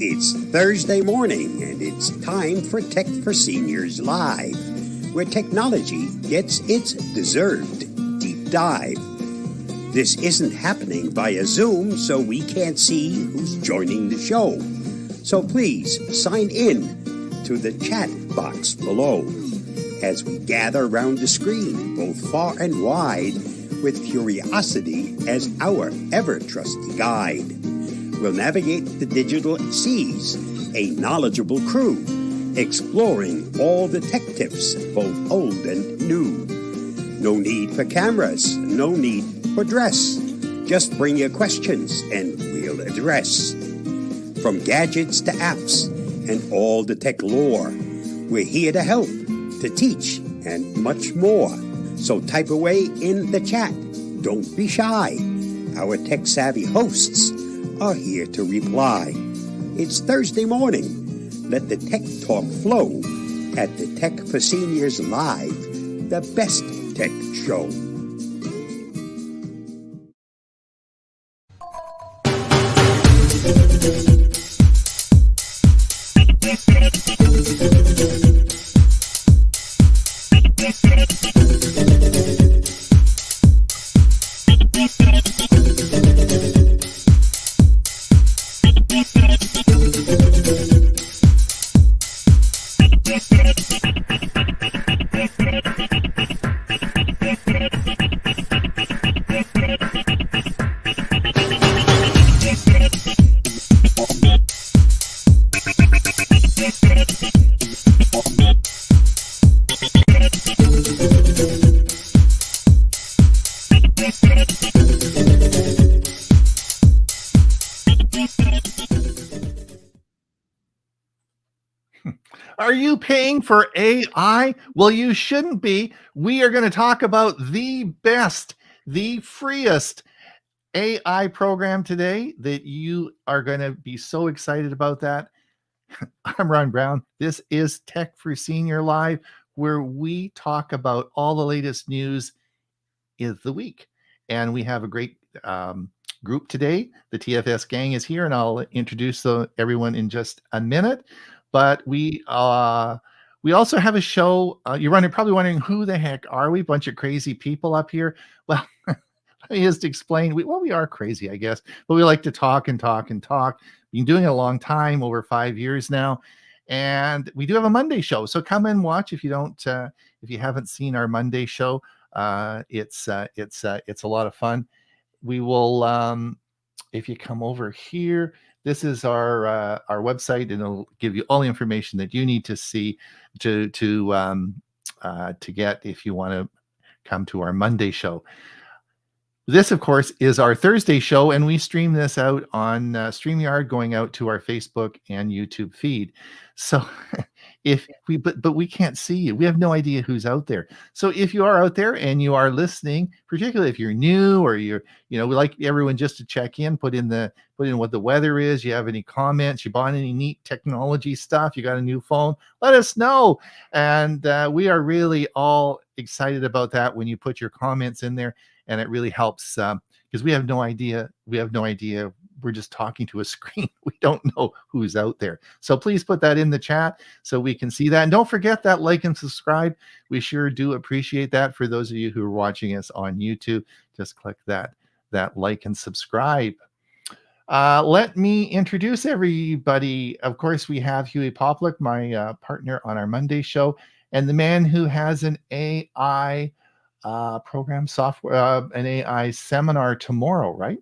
It's Thursday morning, and it's time for Tech for Seniors Live, where technology gets its deserved deep dive. This isn't happening via Zoom, so we can't see who's joining the show. So please sign in to the chat box below as we gather around the screen, both far and wide, with curiosity as our ever-trusty guide. We'll navigate the digital seas, a knowledgeable crew, exploring all the tech tips, both old and new. No need for cameras, no need for dress. Just bring your questions and we'll address. From gadgets to apps and all the tech lore, we're here to help, to teach, and much more. So type away in the chat. Don't be shy. Our tech-savvy hosts are here to reply. It's Thursday morning. Let the tech talk flow at the Tech for Seniors Live, the best tech show. Are you paying for AI? Well, you shouldn't be. We are going to talk about the best, the freest AI program today that you are going to be so excited about that. I'm Ron Brown. This is Tech for Senior Live, where we talk about all the latest news of the week. And we have a great group today. The TFS gang is here, and I'll introduce everyone in just a minute. But we also have a show. You're probably wondering, who the heck are we? Bunch of crazy people up here. Well, let me just explain. We are crazy, I guess, but we like to talk and talk and talk. We've been doing it a long time, over 5 years now, and we do have a Monday show. So come and watch if you haven't seen our Monday show. It's a lot of fun. We will, if you come over here. This is our website, and it'll give you all the information that you need to see to get if you want to come to our Monday show. This, of course, is our Thursday show, and we stream this out on StreamYard, going out to our Facebook and YouTube feed. So but we can't see you. We have no idea who's out there. So if you are out there and you are listening, particularly if you're new, or we like everyone just to check in, put in what the weather is. You have any comments? You bought any neat technology stuff? You got a new phone? Let us know. And we are really all excited about that when you put your comments in there, and it really helps because we have no idea. We're just talking to a screen. We don't know who's out there. So please put that in the chat so we can see that. And don't forget that like and subscribe. We sure do appreciate that. For those of you who are watching us on YouTube, just click that like and subscribe. Let me introduce everybody. Of course, we have Huey Poplick, my partner on our Monday show, and the man who has an AI program software, an AI seminar tomorrow, right?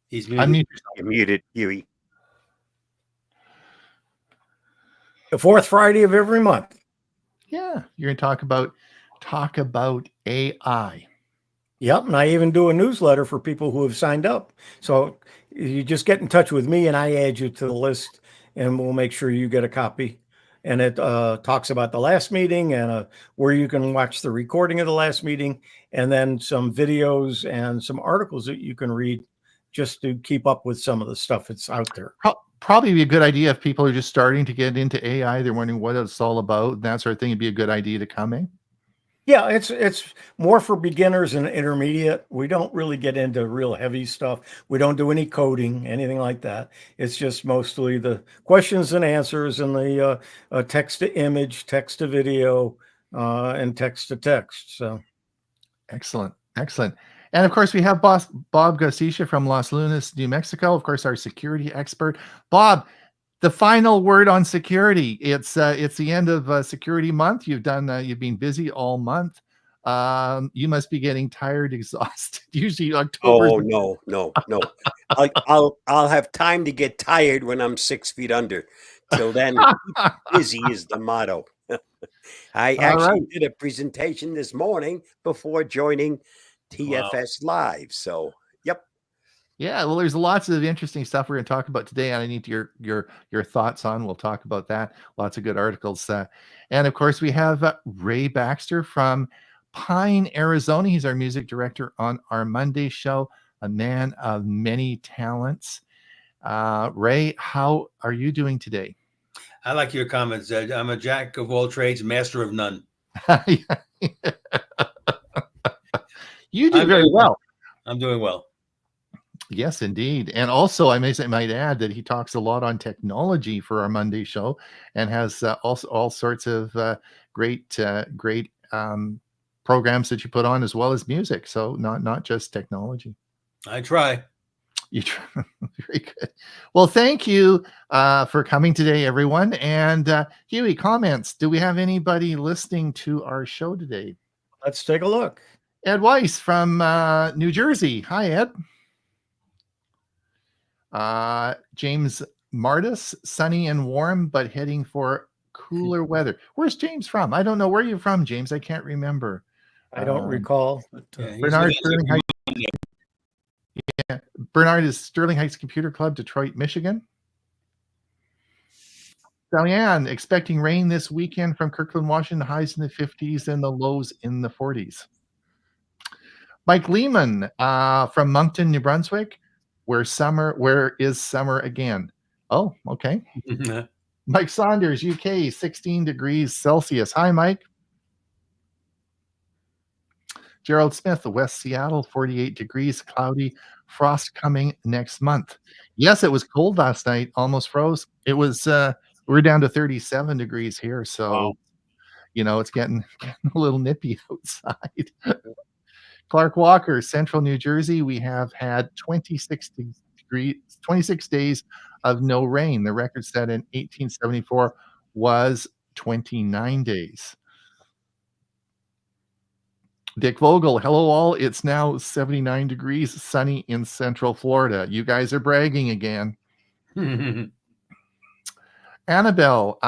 He's muted. Unmute yourself. You're muted, Huey. The fourth Friday of every month. Yeah, you're going to talk about AI. Yep, and I even do a newsletter for people who have signed up. So you just get in touch with me and I add you to the list and we'll make sure you get a copy. And it talks about the last meeting and where you can watch the recording of the last meeting, and then some videos and some articles that you can read just to keep up with some of the stuff that's out there. Probably be a good idea if people are just starting to get into AI. They're wondering what it's all about and that sort of thing. It'd be a good idea to come in. Yeah, it's more for beginners and intermediate. We don't really get into real heavy stuff. We don't do any coding, anything like that. It's just mostly the questions and answers and the text to image, text to video, and text to text. So Excellent. And of course, we have Bob Garcia from Los Lunas, New Mexico. Of course, our security expert. Bob, the final word on security. It's the end of security month. You've been busy all month. You must be getting tired, exhausted. Usually October. Oh no. I'll have time to get tired when I'm 6 feet under. Till then, busy is the motto. I actually did a presentation this morning before joining TFS Live. So, yep. Yeah, well, there's lots of interesting stuff we're going to talk about today, and I need your thoughts on. We'll talk about that. Lots of good articles, and of course, we have Ray Baxter from Pine, Arizona. He's our music director on our Monday show. A man of many talents. Ray, how are you doing today? I like your comments. I'm a jack of all trades, master of none. You do very well. I'm doing well. Yes, indeed. And also, I might add that he talks a lot on technology for our Monday show and has also all sorts of great programs that you put on, as well as music. So not just technology. I try. You try. Very good. Well, thank you for coming today, everyone. And Huey, comments. Do we have anybody listening to our show today? Let's take a look. Ed Weiss from New Jersey. Hi, Ed. James Martis, sunny and warm, but heading for cooler weather. Where's James from? I don't know. Where are you from, James? I can't remember. I don't recall. But, Bernard Sterling Heights. Yeah, Bernard is Sterling Heights Computer Club, Detroit, Michigan. Diane, expecting rain this weekend from Kirkland, Washington. Highs in the 50s and the lows in the 40s. Mike Lehman from Moncton, New Brunswick. Where is summer again? Oh, okay. Mike Saunders, UK, 16 degrees Celsius. Hi, Mike. Gerald Smith, West Seattle, 48 degrees, cloudy, frost coming next month. Yes, it was cold last night, almost froze. It was, we're down to 37 degrees here. So, it's getting a little nippy outside. Clark Walker, Central New Jersey. We have had 26 days of no rain. The record set in 1874 was 29 days. Dick Vogel, hello all. It's now 79 degrees, sunny in Central Florida. You guys are bragging again. Annabelle,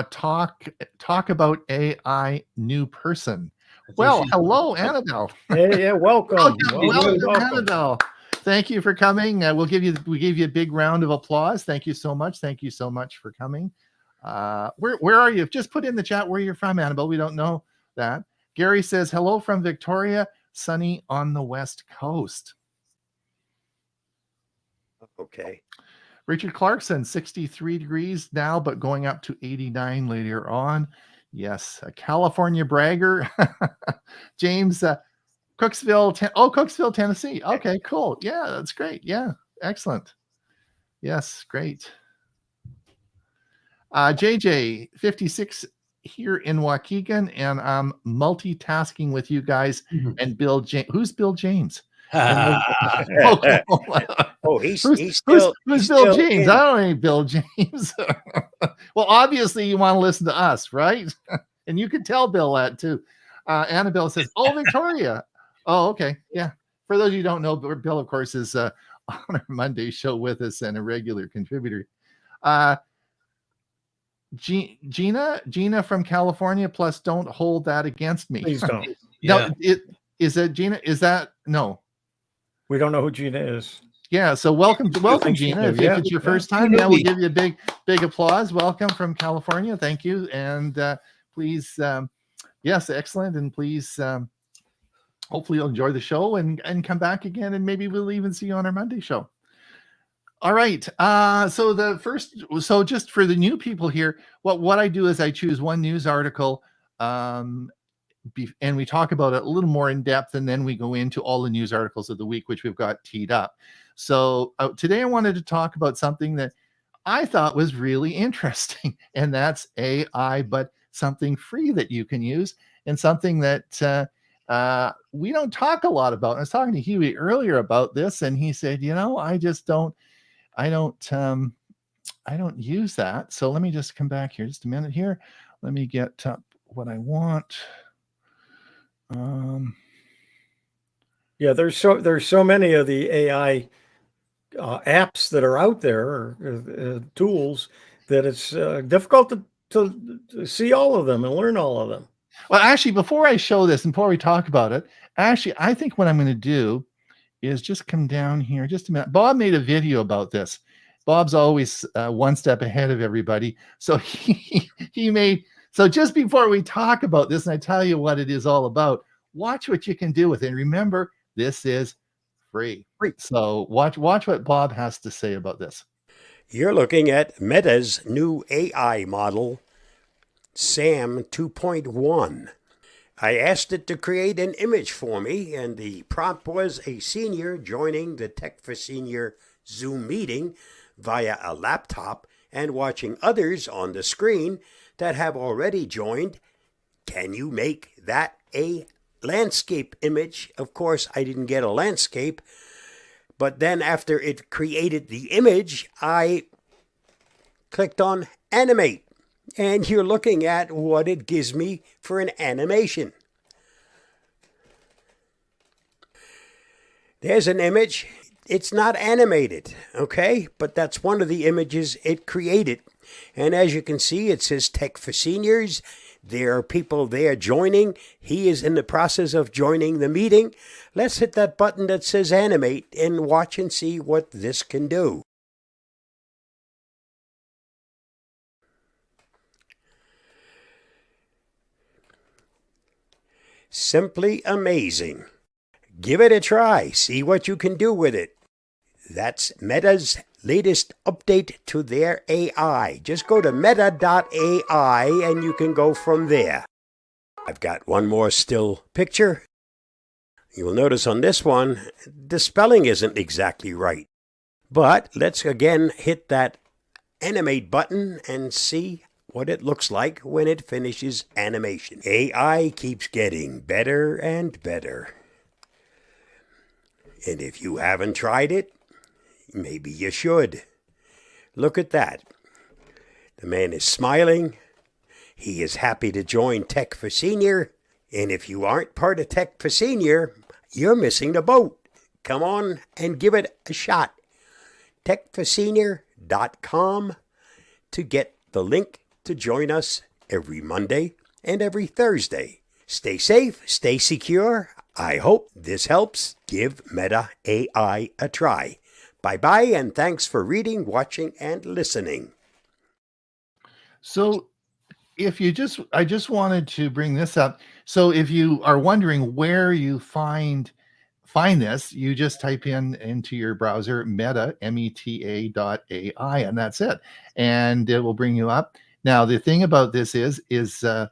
talk about AI new person. Well, hello, Annabelle. Yeah, welcome. Welcome, Annabelle. Thank you for coming. We gave you a big round of applause. Thank you so much. Thank you so much for coming. Where are you? Just put in the chat where you're from, Annabelle. We don't know that. Gary says hello from Victoria, sunny on the West Coast. Okay. Richard Clarkson, 63 degrees now, but going up to 89 later on. Yes, a California bragger. James, Cooksville, Tennessee. Okay, cool. Yeah, that's great. Yeah, excellent. Yes, great. JJ, 56 here in Waukegan, and I'm multitasking with you guys and Bill James. Who's Bill James? Okay. Oh, he's Who's still Bill still James? in. I don't know any Bill James. Well, obviously you want to listen to us, right? And you can tell Bill that too. Annabelle says, "Oh, Victoria." Oh, okay, yeah. For those of you who don't know, Bill, of course, is on our Monday show with us and a regular contributor. Gina from California. Plus, don't hold that against me. Please don't. No, Yeah. is that Gina? Is that no? We don't know who Gina is. Yeah, so welcome, think she Gina. knew, If yeah, it's your yeah. first time, yeah, we'll give you a big applause. Welcome from California. Thank you, and please, yes, excellent, and please, hopefully you'll enjoy the show and come back again, and maybe we'll even see you on our Monday show. All right. So just for the new people here, what I do is I choose one news article. And we talk about it a little more in depth, and then we go into all the news articles of the week, which we've got teed up. So today I wanted to talk about something that I thought was really interesting, and that's AI, but something free that you can use, and something that we don't talk a lot about. I was talking to Huey earlier about this, and he said, I just don't, I don't use that. So let me just come back here just a minute here. Let me get up what I want. Yeah, there's so many of the AI apps that are out there, or tools, that it's difficult to see all of them and learn all of them. Well, actually, before I show this and before we talk about it, actually, I think what I'm going to do is just come down here just a minute. Bob made a video about this. Bob's always one step ahead of everybody. So he made, so just before we talk about this and I tell you what it is all about, watch what you can do with it. And remember, this is free. So watch what Bob has to say about this. You're looking at Meta's new AI model, SAM 2.1. I asked it to create an image for me, and the prompt was a senior joining the Tech for Senior Zoom meeting via a laptop and watching others on the screen that have already joined. Can you make that a landscape image? Of course, I didn't get a landscape, but then after it created the image, I clicked on animate. And you're looking at what it gives me for an animation. There's an image. It's not animated, okay? But that's one of the images it created. And as you can see, it says Tech for Seniors. There are people there joining. He is in the process of joining the meeting. Let's hit that button that says animate and watch and see what this can do. Simply amazing. Give it a try. See what you can do with it. That's Meta's latest update to their AI. Just go to Meta.AI and you can go from there. I've got one more still picture. You will notice on this one, the spelling isn't exactly right. But let's again hit that animate button and see what it looks like when it finishes animation. AI keeps getting better and better. And if you haven't tried it, maybe you should. Look at that. The man is smiling. He is happy to join Tech for Senior. And if you aren't part of Tech for Senior, you're missing the boat. Come on and give it a shot. techforsenior.com to get the link to join us every Monday and every Thursday. Stay safe, stay secure. I hope this helps. Give Meta.AI a try. Bye-bye, and thanks for reading, watching, and listening. So I just wanted to bring this up. So if you are wondering where you find this, you just type into your browser Meta, Meta.AI, and that's it. And it will bring you up. Now, the thing about this is Bob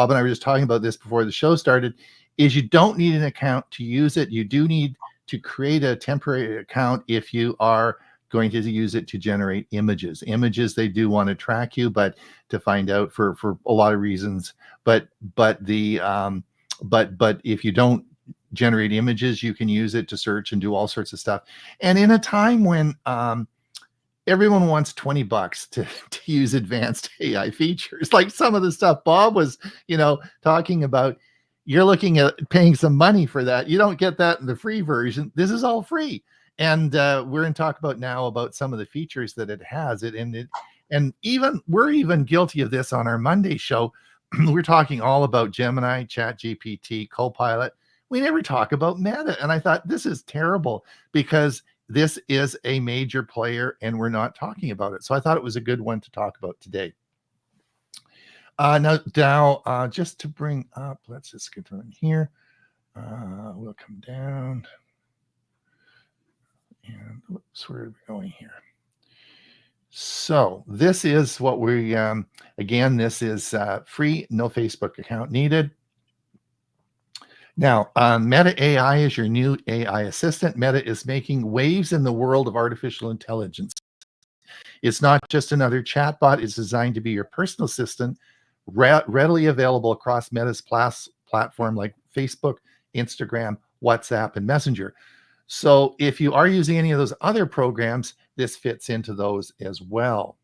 and I were just talking about this before the show started, is you don't need an account to use it. You do need to create a temporary account if you are going to use it to generate images. They do want to track you, but to find out for a lot of reasons. But if you don't generate images. You can use it to search and do all sorts of stuff. And in a time when everyone wants $20 to use advanced AI features, like some of the stuff Bob was, talking about, you're looking at paying some money for that. You don't get that in the free version. This is all free. And we're going to talk about now about some of the features that it has. And even we're even guilty of this on our Monday show. We're talking all about Gemini, ChatGPT, Copilot. We never talk about Meta. And I thought, this is terrible, because this is a major player and we're not talking about it. So I thought it was a good one to talk about today. Now, just to bring up, let's just get on here. We'll come down. And whoops, where are we going here? So this is what we, again, this is free, no Facebook account needed. Now, Meta.AI is your new AI assistant. Meta is making waves in the world of artificial intelligence. It's not just another chatbot. It's designed to be your personal assistant, readily available across Meta's platform like Facebook, Instagram, WhatsApp, and Messenger. So if you are using any of those other programs, this fits into those as well.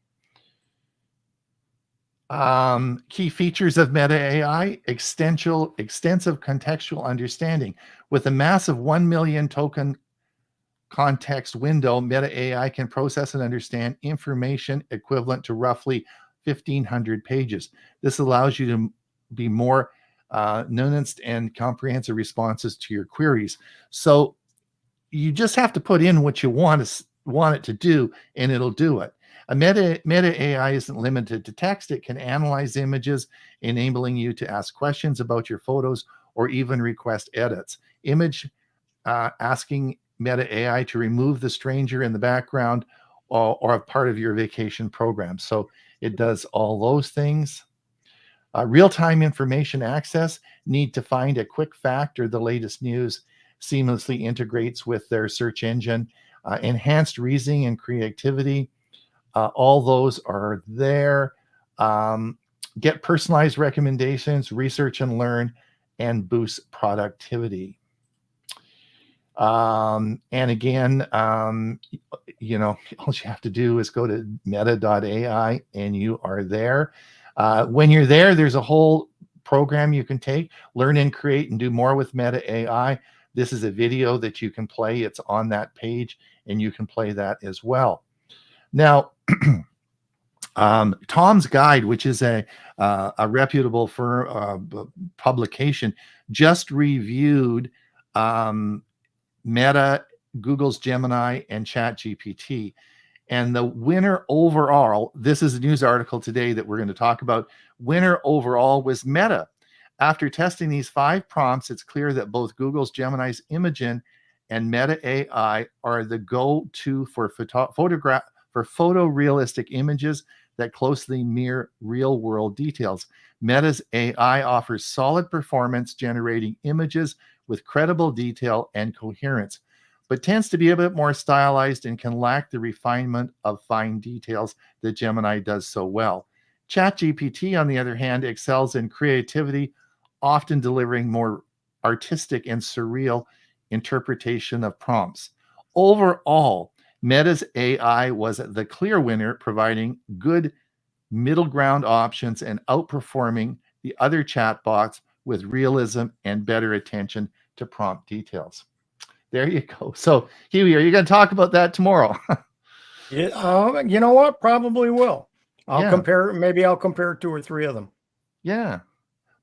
Key features of Meta.AI: extensive contextual understanding. With a massive 1 million token context window, Meta.AI can process and understand information equivalent to roughly 1,500 pages. This allows you to be more nuanced and comprehensive responses to your queries. So you just have to put in what you want it to do, and it'll do it. A Meta.AI isn't limited to text. It can analyze images, enabling you to ask questions about your photos or even request edits. Asking Meta.AI to remove the stranger in the background or a part of your vacation program. So it does all those things. Real-time information access. Need to find a quick fact or the latest news. Seamlessly integrates with their search engine. Enhanced reasoning and creativity. All those are there. Get personalized recommendations, research and learn, and boost productivity. And again, all you have to do is go to Meta.AI and you are there. When you're there, there's a whole program you can take, learn and create and do more with Meta.AI. This is a video that you can play. It's on that page and you can play that as well. Now, Tom's Guide, which is a reputable publication, just reviewed Meta, Google's Gemini, and ChatGPT. And the winner overall, this is a news article today that we're going to talk about, winner overall was Meta. After testing these 5 prompts, it's clear that both Google's Gemini's Imagen and Meta.AI are the go-to for photorealistic images that closely mirror real-world details. Meta's AI offers solid performance, generating images with credible detail and coherence, but tends to be a bit more stylized and can lack the refinement of fine details that Gemini does so well. ChatGPT, on the other hand, excels in creativity, often delivering more artistic and surreal interpretation of prompts. Overall, Meta's AI was the clear winner, providing good middle ground options and outperforming the other chatbots with realism and better attention to prompt details. There you go. So, Huey, are you going to talk about that tomorrow? Yeah, you know what? Probably will. Maybe I'll compare 2 or 3 of them. Yeah.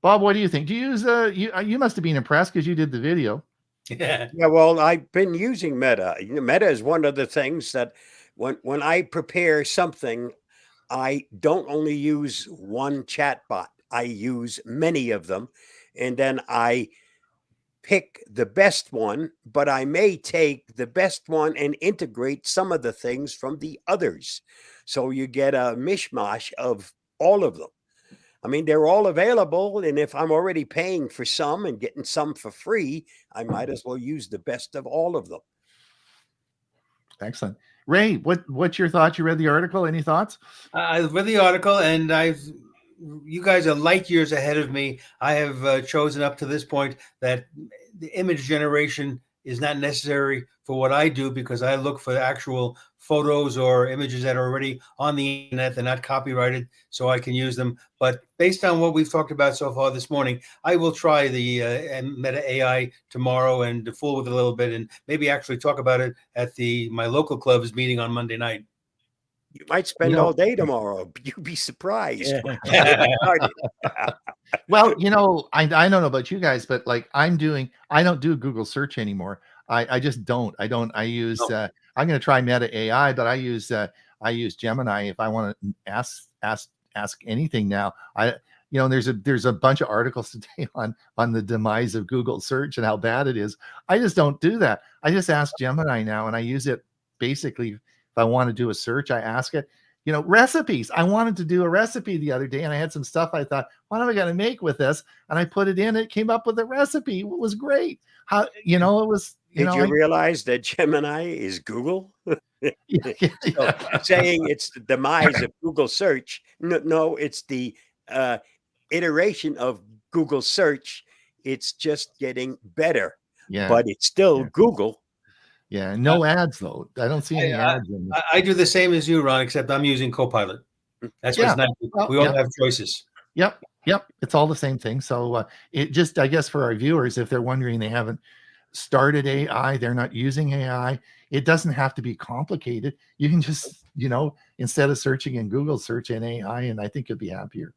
Bob, what do you think? Do you use you must have been impressed because you did the video. Yeah, well, I've been using Meta. Meta is one of the things that when I prepare something, I don't only use one chatbot. I use many of them, and then I pick the best one, but I may take the best one and integrate some of the things from the others. So you get a mishmash of all of them. I mean, they're all available. And if I'm already paying for some and getting some for free, I might as well use the best of all of them. Excellent. Ray, what's your thoughts? You read the article. Any thoughts? I read the article, and you guys are light years ahead of me. I have chosen up to this point that the image generation is not necessary for what I do, because I look for actual photos or images that are already on the internet. They're not copyrighted, so I can use them. But based on what we've talked about so far this morning, I will try the Meta.AI tomorrow and fool with it a little bit, and maybe actually talk about it at my local club's meeting on Monday night. You might spend all day tomorrow. You'd be surprised. Well, I don't know about you guys, but like I don't do Google search anymore. I just don't. I use No. I'm going to try Meta AI, but I use Gemini if I want to ask anything now. There's a bunch of articles today on the demise of Google search and how bad it is. I just don't do that. I just ask Gemini now, and I use it basically if I want to do a search, I ask it. Recipes. I wanted to do a recipe the other day, and I had some stuff I thought, what am I going to make with this? And I put it in. It came up with a recipe. It was great. How it was. Did you realize that Gemini is Google? So, saying it's the demise of Google search. No, it's the iteration of Google search. It's just getting better. Yeah, but it's still Google. Yeah, no ads though. I don't see any ads in this. I do the same as you, Ron, except I'm using Copilot. That's what's nice. We all have choices. Yep. It's all the same thing. So it just, I guess, for our viewers, if they're wondering they haven't started AI, they're not using AI, it doesn't have to be complicated. You can just, instead of searching in Google, search in AI, and I think you'll be happier.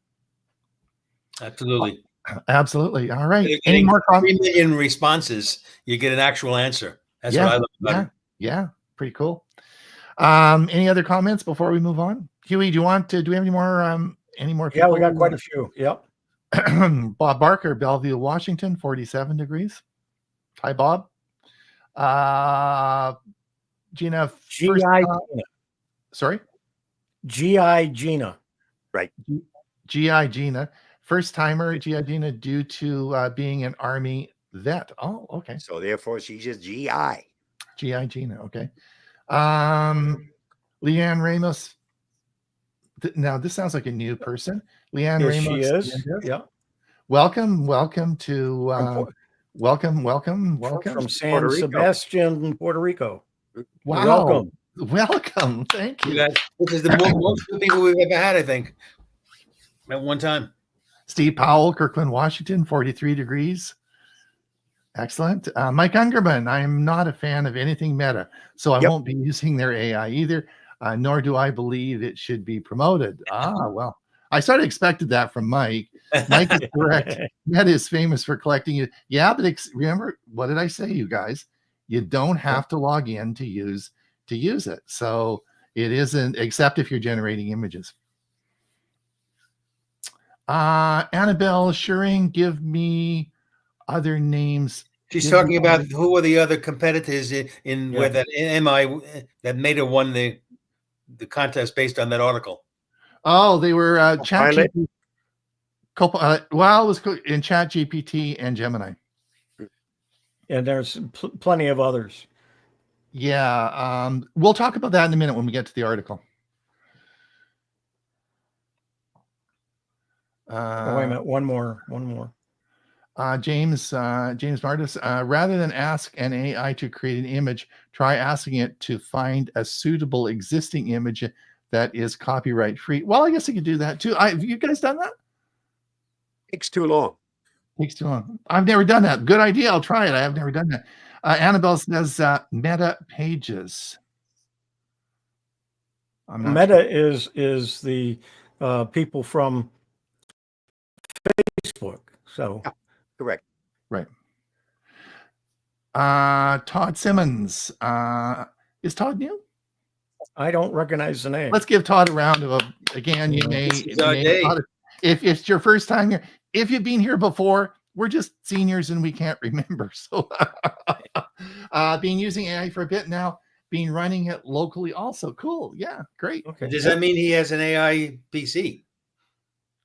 Absolutely. Absolutely. All right. Any more comments? 3 million responses, you get an actual answer. That's what I love about it. Yeah. Pretty cool. Any other comments before we move on? Huey, do we have any more people? Yeah, we got quite a few. Yep. Bob Barker, Bellevue, Washington, 47 degrees. Hi, Bob. Gina. Sorry? GI Gina. Right. GI Gina. First timer, GI Gina, due to being an Army vet. Oh, okay. So therefore, she's just GI. GI Gina. Okay. Leanne Ramos. Now this sounds like a new person. Leanne Ramos. She is. Yeah. Welcome to welcome from San Sebastian, Puerto Rico. Wow. Welcome. Thank you. This is the most people we've ever had, I think, at one time. Steve Powell, Kirkland, Washington, 43 degrees. Excellent. Mike Ungerman, I'm not a fan of anything Meta, so I won't be using their AI either, nor do I believe it should be promoted. Well, I sort of expected that from Mike. Mike is correct. Meta is famous for collecting it. Yeah, but remember, what did I say, you guys? You don't have to log in to use it. So it isn't, except if you're generating images. Annabelle Schuring, give me other names. She's talking about who are the other competitors in where that Meta won the contest based on that article. Oh, they were ChatGPT. It was in ChatGPT and Gemini. And there's plenty of others. Yeah, we'll talk about that in a minute when we get to the article. Wait a minute, one more. James Martis, rather than ask an AI to create an image, try asking it to find a suitable existing image that is copyright free. Well, I guess I could do that too. Have you guys done that? Takes too long. I've never done that. Good idea. I'll try it. I have never done that. Annabelle says Meta Pages. Meta is the people from Facebook. So correct. Right. Todd Simmons. Is Todd new? I don't recognize the name. Let's give Todd a round of again. You may if it's your first time here. If you've been here before, we're just seniors and we can't remember. So been using AI for a bit now, been running it locally also. Cool. Yeah, great. Okay. Does that mean he has an AI PC?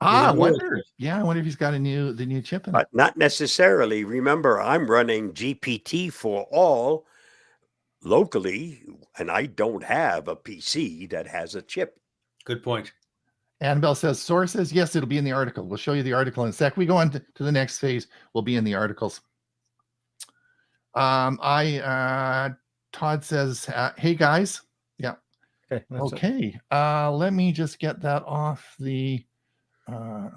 I wonder. Yeah, I wonder if he's got the new chip in it. But not necessarily. Remember, I'm running GPT-4All locally, and I don't have a PC that has a chip. Good point. Annabelle says sources. Yes, it'll be in the article. We'll show you the article in a sec. We go on to the next phase. We'll be in the articles. Todd says, hey guys. Yeah. Okay. That's it. Okay. Let me just get that off the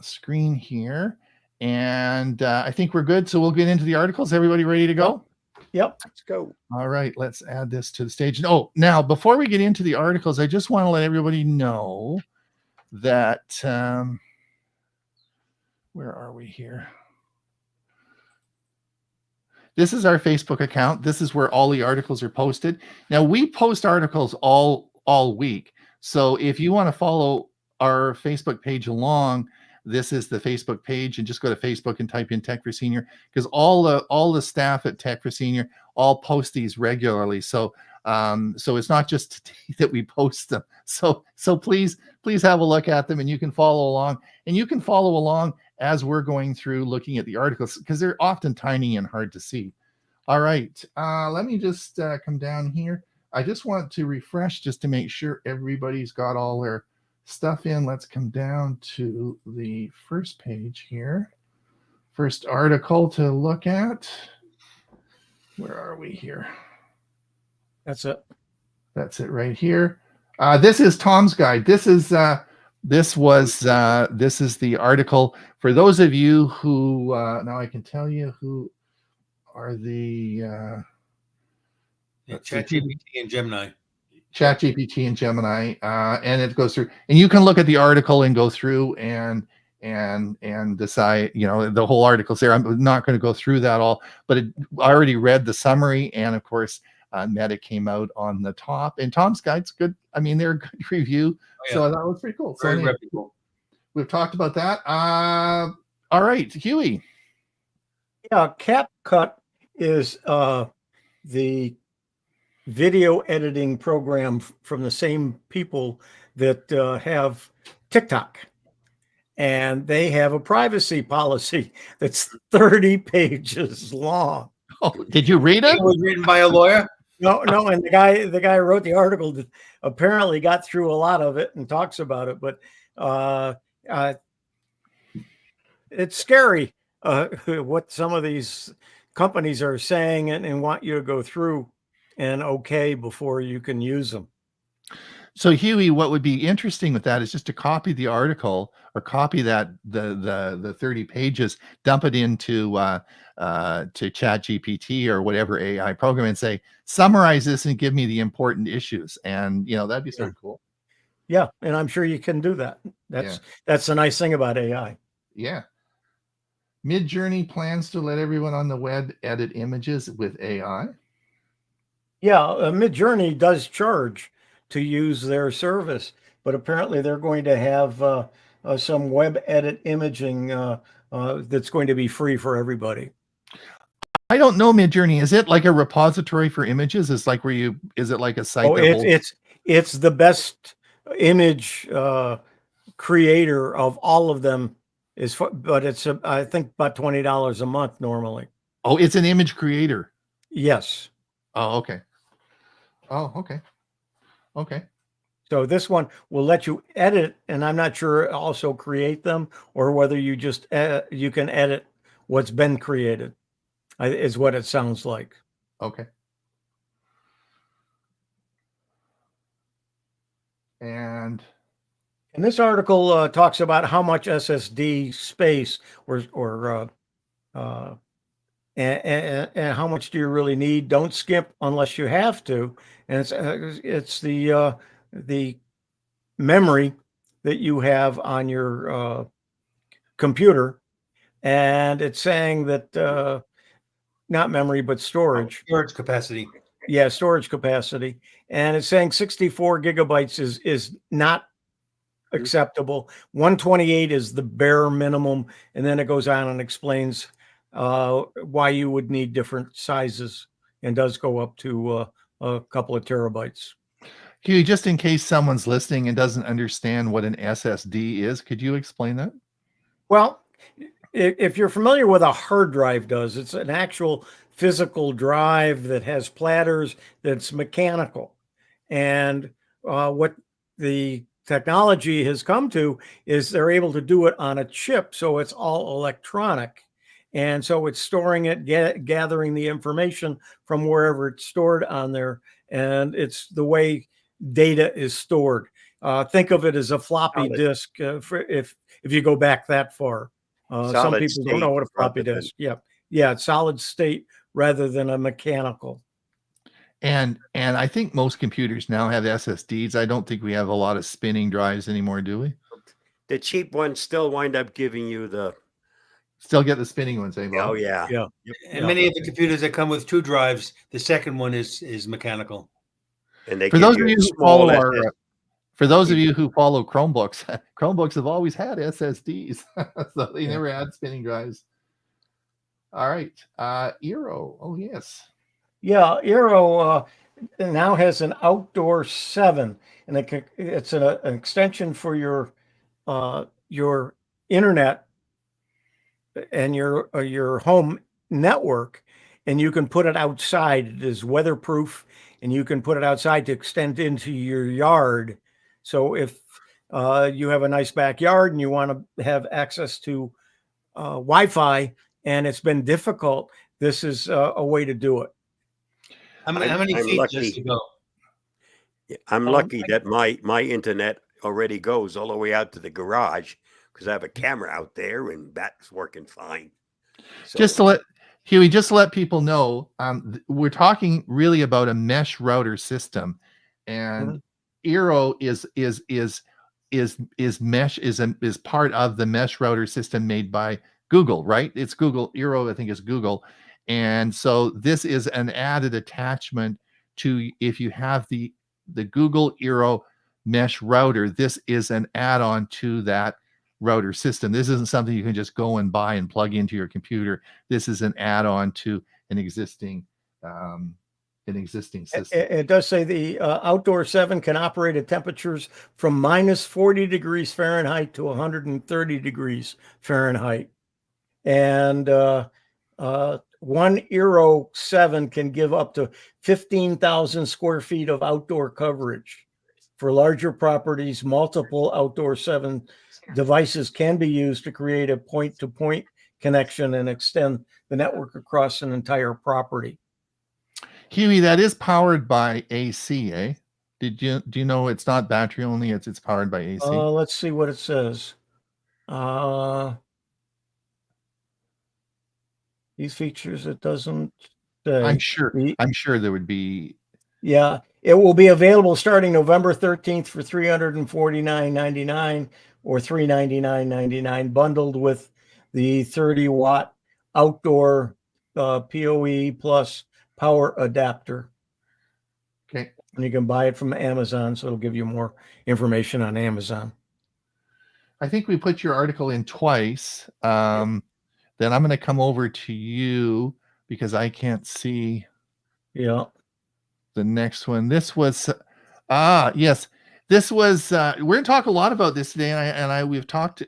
screen here. And I think we're good. So we'll get into the articles. Everybody ready to go? Yep. Let's go. All right, let's add this to the stage. Oh, now before we get into the articles, I just want to let everybody know that where are we here? This is our Facebook account. This is where all the articles are posted. Now we post articles all week. So if you want to follow our Facebook page along, this is the Facebook page, and just go to Facebook and type in Tech for Senior, because all the staff at Tech for Senior all post these regularly. So so it's not just today that we post them. So please have a look at them, and you can follow along. And you can follow along as we're going through looking at the articles, because they're often tiny and hard to see. All right, let me just come down here. I just want to refresh just to make sure everybody's got all their stuff in. Let's come down to the first page here. First article to look at. Where are we here? That's it. That's it right here. This is Tom's guide. This is this is the article for those of you who now I can tell you who are the ChatGPT and Gemini. ChatGPT and Gemini, and it goes through, and you can look at the article and go through and decide, you know, the whole article's there. I'm not going to go through that all, but I already read the summary, and of course, Meta came out on the top, and Tom's guide's good. I mean, they're a good review, so that was pretty cool. So Very reputable. We've talked about that. All right, Huey. Yeah, CapCut is the video editing program from the same people that have TikTok. And they have a privacy policy that's 30 pages long. Oh, did you read it? It was written by a lawyer. No, and the guy who wrote the article apparently got through a lot of it and talks about it, but it's scary what some of these companies are saying and want you to go through and okay before you can use them. So Huey, what would be interesting with that is just to copy the article or copy that the 30 pages, dump it into to ChatGPT or whatever AI program, and say, summarize this and give me the important issues. And you know, that'd be sort of cool. Yeah, and I'm sure you can do that. That's the nice thing about AI. Yeah. Midjourney plans to let everyone on the web edit images with AI. Yeah, Midjourney does charge to use their service, but apparently they're going to have some web edit imaging that's going to be free for everybody. I don't know Midjourney. Is it like a repository for images? Is like is it like a site? Oh, it's the best image creator of all of them. But it's I think about $20 a month normally. Oh, it's an image creator. Yes. Oh, okay. Oh, okay. Okay. So this one will let you edit, and I'm not sure also create them, or whether you just you can edit what's been created. Is what it sounds like. Okay. And this article talks about how much SSD space and how much do you really need. Don't skip unless you have to. And it's the memory that you have on your computer, and it's saying that not memory but storage. Storage capacity. Yeah, storage capacity, and it's saying 64 gigabytes is not acceptable. 128 is the bare minimum, and then it goes on and explains why you would need different sizes, and does go up to a couple of terabytes. Huey, just in case someone's listening and doesn't understand what an SSD is, could you explain that? Well, if you're familiar with a hard drive does, it's an actual physical drive that has platters that's mechanical. And what the technology has come to is they're able to do it on a chip, so it's all electronic. And so it's storing it, gathering the information from wherever it's stored on there. And it's the way data is stored. Think of it as a floppy Solid. disk if you go back that far. Some Solid people don't know state what a floppy rather than- disk. Yeah, it's solid state rather than a mechanical. And I think most computers now have SSDs. I don't think we have a lot of spinning drives anymore, do we? The cheap ones still wind up giving you the. Still get the spinning ones, eh, Bob? Oh yeah. Yeah. And many of the computers that come with 2 drives, the second one is mechanical. And they For give those you of a you who small follow SS. for those of you who follow Chromebooks, Chromebooks have always had SSDs, so they never had spinning drives. All right, Eero. Oh yes. Yeah, Eero now has an outdoor 7, and it's an extension for your internet and your home network, and you can put it outside. It is weatherproof, and you can put it outside to extend into your yard. So if you have a nice backyard and you want to have access to Wi-Fi, and it's been difficult, this is a way to do it. How many I'm feet does lucky. it go? I'm lucky that my internet already goes all the way out to the garage because I have a camera out there and that's working fine. So, Just to let Huey, just to let people know, we're talking really about a mesh router system, and Eero is mesh is part of the mesh router system made by Google, right? It's Google. Eero, I think, is Google, and so this is an added attachment to if you have the Google Eero mesh router. This is an add-on to that router system. This isn't something you can just go and buy and plug into your computer. This is an add-on to an existing system. It does say the outdoor 7 can operate at temperatures from minus 40 degrees Fahrenheit to 130 degrees Fahrenheit. And one Eero 7 can give up to 15,000 square feet of outdoor coverage. For larger properties, multiple outdoor 7 devices can be used to create a point-to-point connection and extend the network across an entire property. Huey, that is powered by AC, eh? Do you know it's not battery only, it's powered by AC? Let's see what it says. These features, it doesn't say. I'm sure there would be. Yeah, it will be available starting November 13th for $349.99 or $399.99, bundled with the 30-watt outdoor PoE plus power adapter. Okay. And you can buy it from Amazon, so it'll give you more information on Amazon. I think we put your article in twice. Then I'm going to come over to you because I can't see Yeah. the next one. This was yes. This was we're going to talk a lot about this today, and we've talked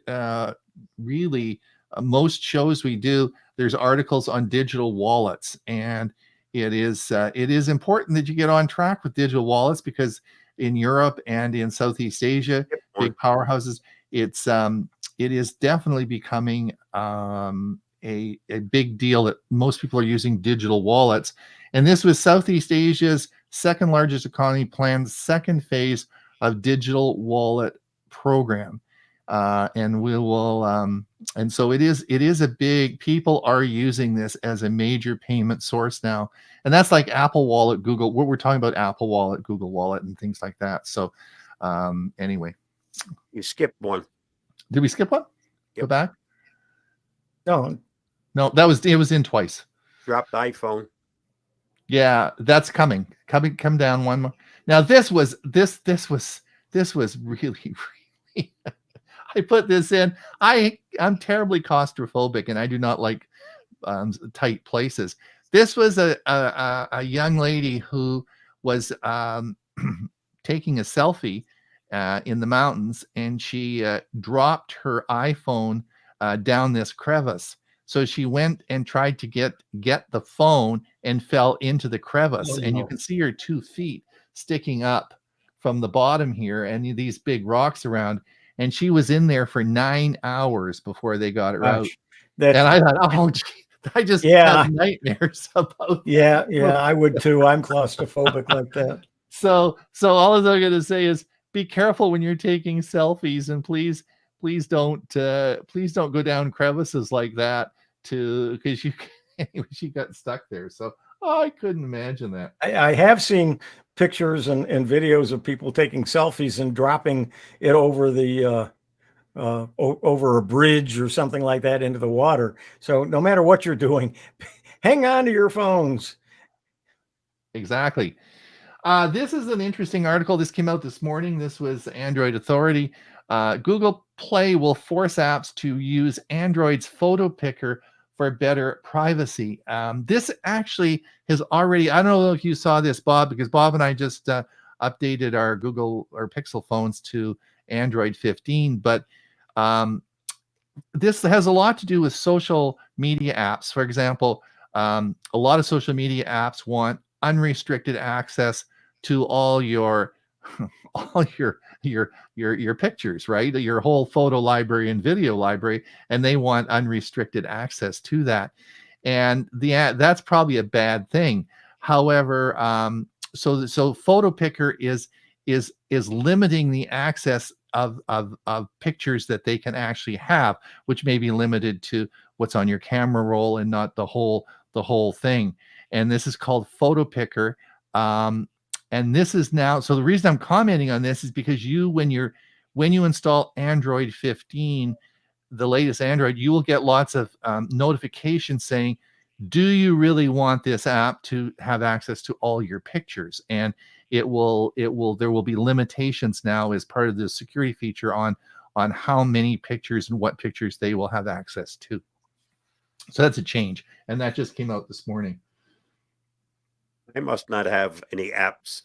really most shows we do, there's articles on digital wallets, and it is important that you get on track with digital wallets because in Europe and in Southeast Asia, big powerhouses, it is definitely becoming a big deal that most people are using digital wallets. And this was Southeast Asia's second largest economy planned second phase of digital wallet program. And we will, and so it is a big, people are using this as a major payment source now. And that's like Apple Wallet, Google, we're talking about Apple Wallet, Google Wallet, and things like that. So anyway. You skipped one. Did we skip one? Yep. Go back? No, it was in twice. Dropped iPhone. Yeah, that's coming. Come down one more. Now this was really I put this in. I'm terribly claustrophobic and I do not like tight places. This was a young lady who was taking a selfie in the mountains, and she dropped her iPhone down this crevice. So she went and tried to get the phone and fell into the crevice. And you can see her 2 feet sticking up from the bottom here and these big rocks around. And she was in there for 9 hours before they got her out. And I thought, oh, I just Yeah. have nightmares about Yeah, that. I would too. I'm claustrophobic like that. So all I'm going to say is be careful when you're taking selfies, and please don't go down crevices like that because you she got stuck there. So I couldn't imagine that. I have seen pictures and videos of people taking selfies and dropping it over the over a bridge or something like that into the water. So no matter what you're doing, hang on to your phones. Exactly. This is an interesting article. This came out this morning. This was Android Authority. Google Play will force apps to use Android's photo picker for better privacy. This actually has already, I don't know if you saw this, Bob, because Bob and I just updated our Pixel phones to Android 15, but this has a lot to do with social media apps. For example, a lot of social media apps want unrestricted access to all your all your pictures, right? Your whole photo library and video library, and they want unrestricted access to that. And that's probably a bad thing. However, so photo picker is limiting the access of pictures that they can actually have, which may be limited to what's on your camera roll and not the whole thing. And this is called photo picker. And this is now, so the reason I'm commenting on this is because when you install Android 15, the latest Android, you will get lots of notifications saying, do you really want this app to have access to all your pictures? And there will be limitations now as part of the security feature on how many pictures and what pictures they will have access to. So that's a change, and that just came out this morning. I must not have any apps,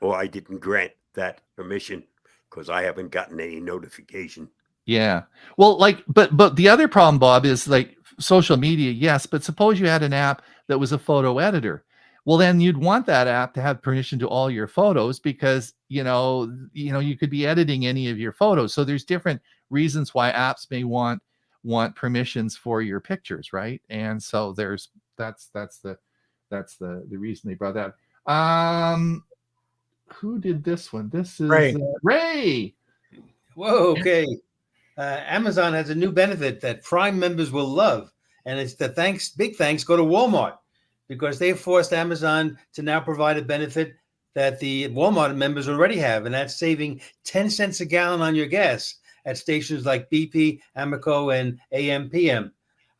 or I didn't grant that permission because I haven't gotten any notification. Yeah. Well, but the other problem, Bob, is like social media, yes, but suppose you had an app that was a photo editor. Well, then you'd want that app to have permission to all your photos because, you could be editing any of your photos. So there's different reasons why apps may want permissions for your pictures, right? And so that's the reason they brought that. Who did this one? This is Ray. Ray. Whoa, okay. Amazon has a new benefit that Prime members will love, and it's big thanks go to Walmart, because they forced Amazon to now provide a benefit that the Walmart members already have, and that's saving 10 cents a gallon on your gas at stations like BP, Amoco, and AMPM.